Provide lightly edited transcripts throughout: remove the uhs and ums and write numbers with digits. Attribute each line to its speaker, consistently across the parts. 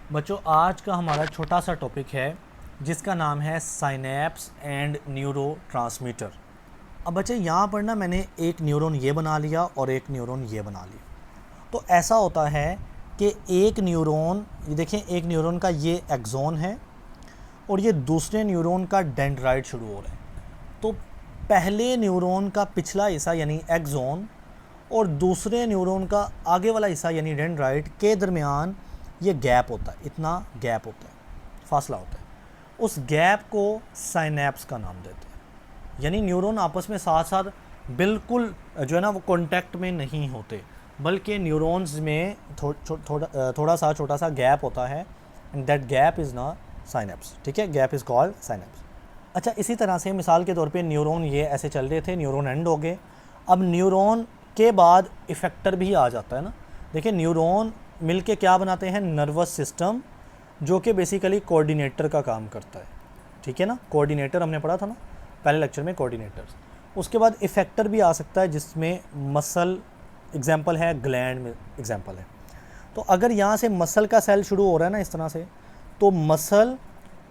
Speaker 1: बच्चों, आज का हमारा छोटा सा टॉपिक है जिसका नाम है साइनेप्स एंड न्यूरोट्रांसमीटर। अब बच्चे यहाँ पर ना मैंने एक न्यूरॉन ये बना लिया और एक न्यूरॉन ये बना लिया। तो ऐसा होता है कि एक न्यूरॉन, ये देखें, एक न्यूरॉन का ये एक्सॉन है और ये दूसरे न्यूरॉन का डेंड्राइट शुरू हो रहा है। तो पहले न्यूरॉन का पिछला हिस्सा यानी एक्सॉन और दूसरे न्यूरॉन का आगे वाला हिस्सा यानी डेंड्राइट के दरमियान ये गैप होता है, इतना गैप होता है, फासला होता है। उस गैप को साइनेप्स का नाम देते हैं। यानी न्यूरॉन आपस में साथ साथ बिल्कुल जो है ना वो कांटेक्ट में नहीं होते, बल्कि न्यूरॉन्स में थोड़ा सा छोटा सा गैप होता है एंड दैट गैप इज़ ना साइनेप्स। ठीक है, गैप इज़ कॉल्ड साइनेप्स। अच्छा, इसी तरह से मिसाल के तौर पे न्यूरॉन ये ऐसे चल रहे थे, न्यूरॉन एंड हो गए। अब न्यूरॉन के बाद इफेक्टर भी आ जाता है ना। देखिए, न्यूरॉन मिलके क्या बनाते हैं, नर्वस सिस्टम, जो कि बेसिकली कोऑर्डिनेटर का काम करता है। ठीक है ना, कोऑर्डिनेटर हमने पढ़ा था ना पहले लेक्चर में, कोऑर्डिनेटर्स। उसके बाद इफेक्टर भी आ सकता है जिसमें मसल एग्जांपल है, ग्लैंड में एग्जांपल है। तो अगर यहाँ से मसल का सेल शुरू हो रहा है ना इस तरह से, तो मसल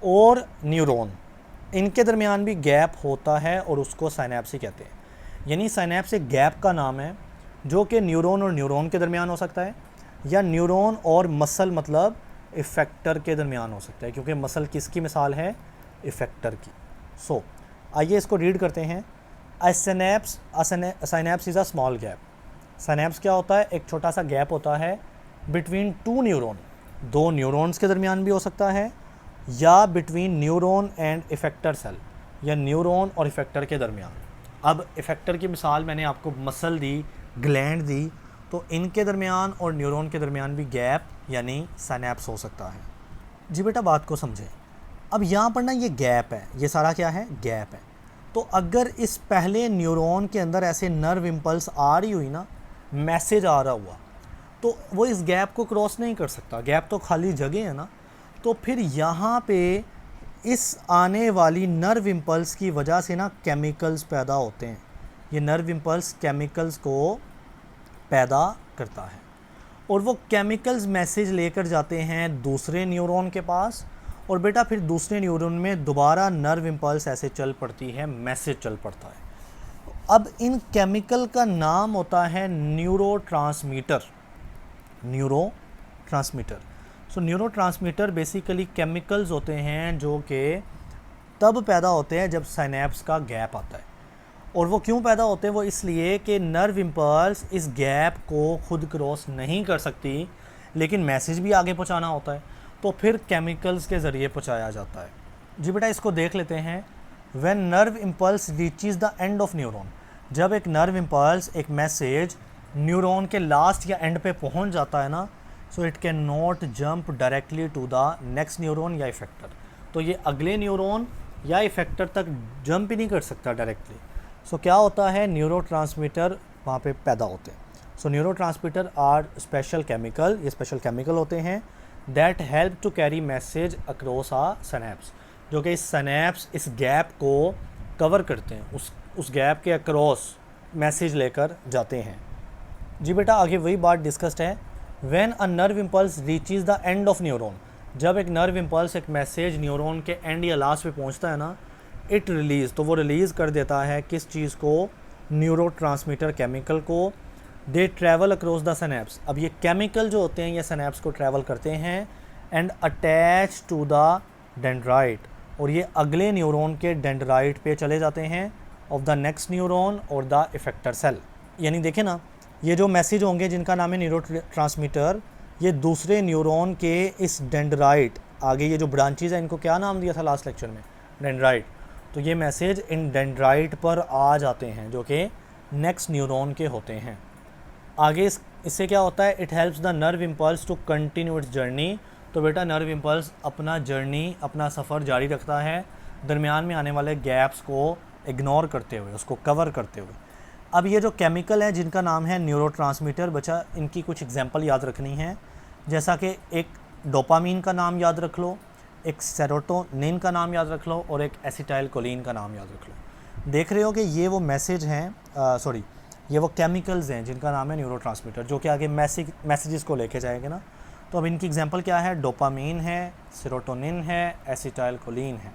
Speaker 1: और न्यूरॉन इनके दरमियान भी गैप होता है और उसको साइनेप्स ही कहते हैं। यानी साइनेप्स एक गैप का नाम है जो कि न्यूरॉन और न्यूरॉन के दरमियान हो सकता है या न्यूरॉन और मसल मतलब इफेक्टर के दरमियान हो सकता है, क्योंकि मसल किसकी मिसाल है, इफेक्टर की। सो आइए इसको रीड करते हैं। Synapse is a small gap. Synapse क्या होता है, एक छोटा सा गैप होता है बिटवीन टू न्यूरॉन, दो न्यूरॉन्स के दरमियान भी हो सकता है, या between neuron and effector cell, या न्यूरॉन और इफेक्टर के दरमियान। अब इफेक्टर की मिसाल मैंने आपको मसल दी, ग्लैंड दी, तो इनके दरमियान और न्यूरॉन के दरमियान भी गैप यानी साइनेप्स हो सकता है। जी बेटा, बात को समझें। अब यहाँ पर ना ये गैप है, ये सारा क्या है, गैप है। तो अगर इस पहले न्यूरॉन के अंदर ऐसे नर्व इम्पल्स आ रही हुई ना, मैसेज आ रहा हुआ, तो वो इस गैप को क्रॉस नहीं कर सकता, गैप तो खाली जगह है ना। तो फिर यहाँ पे इस आने वाली नर्व इम्पल्स की वजह से ना केमिकल्स पैदा होते हैं। ये नर्व इम्पल्स केमिकल्स को पैदा करता है और वो केमिकल्स मैसेज लेकर जाते हैं दूसरे न्यूरॉन के पास, और बेटा फिर दूसरे न्यूरॉन में दोबारा नर्व इम्पल्स ऐसे चल पड़ती है, मैसेज चल पड़ता है। अब इन केमिकल का नाम होता है न्यूरोट्रांसमीटर। न्यूरोट्रांसमीटर। सो न्यूरोट्रांसमीटर बेसिकली केमिकल्स होते हैं जो कि तब पैदा होते हैं जब साइनेप्स का गैप आता है। और वो क्यों पैदा होते हैं, वो इसलिए कि नर्व इम्पल्स इस गैप को खुद क्रॉस नहीं कर सकती, लेकिन मैसेज भी आगे पहुंचाना होता है, तो फिर केमिकल्स के ज़रिए पहुंचाया जाता है। जी बेटा, इसको देख लेते हैं। When nerve impulse reaches the end of neuron, जब एक नर्व इम्पल्स, एक मैसेज न्यूरॉन के लास्ट या एंड पे पहुंच जाता है ना, so it can not jump directly to the next neuron या इफेक्टर। तो ये अगले न्यूरॉन या इफेक्टर तक जंप ही नहीं कर सकता डायरेक्टली। सो क्या होता है, न्यूरोट्रांसमीटर वहाँ पे पैदा होते हैं। So neurotransmitter are special chemical, ये स्पेशल केमिकल होते हैं that help to carry message across a synapse, जो कि इस सिनेप्स, इस गैप को कवर करते हैं, उस गैप के अक्रॉस मैसेज लेकर जाते हैं। जी बेटा, आगे वही बात डिस्कस्ड है। When a nerve impulse reaches the end of neuron, जब एक नर्व इम्पल्स, एक मैसेज न्यूरॉन के एंड या लास्ट पे पहुंचता है ना, इट रिलीज़, तो वो रिलीज़ कर देता है किस चीज़ को, न्यूरोट्रांसमीटर केमिकल को। दे ट्रैवल अक्रॉस द सिनेप्स। अब ये केमिकल जो होते हैं ये सिनेप्स को ट्रैवल करते हैं and attach to the dendrite, और ये अगले न्यूरॉन के डेंड्राइट पे चले जाते हैं ऑफ द नेक्स्ट न्यूरॉन और द इफेक्टर सेल। यानी देखें ना, ये जो मैसेज होंगे जिनका नाम है न्यूरोट्रांसमीटर, ये दूसरे न्यूरॉन के इस डेंड्राइट, आगे ये जो ब्रांचेज हैं इनको क्या नाम दिया था लास्ट लेक्चर में, डेंड्राइट। तो ये मैसेज इन डेंड्राइट पर आ जाते हैं जो कि नेक्स्ट न्यूरॉन के होते हैं। आगे इससे क्या होता है, it helps the nerve impulse to continue its journey. तो बेटा नर्व इम्पल्स अपना जर्नी, अपना सफ़र जारी रखता है दरमियान में आने वाले गैप्स को इग्नोर करते हुए, उसको कवर करते हुए। अब ये जो केमिकल है जिनका नाम है न्यूरोट्रांसमीटर, बच्चा इनकी कुछ एग्जांपल याद रखनी है, जैसा कि एक डोपामीन का नाम याद रख लो, एक सेरोटोनिन का नाम याद रख लो और एक एसिटाइल कोलिन का नाम याद रख लो। देख रहे हो कि ये वो मैसेज हैं, ये वो केमिकल्स हैं जिनका नाम है न्यूरोट्रांसमीटर, जो कि आगे मैसेजेस को लेके जाएंगे ना। तो अब इनकी एग्जांपल क्या है, डोपामीन है, सेरोटोनिन है, एसिटाइलकोलिन है।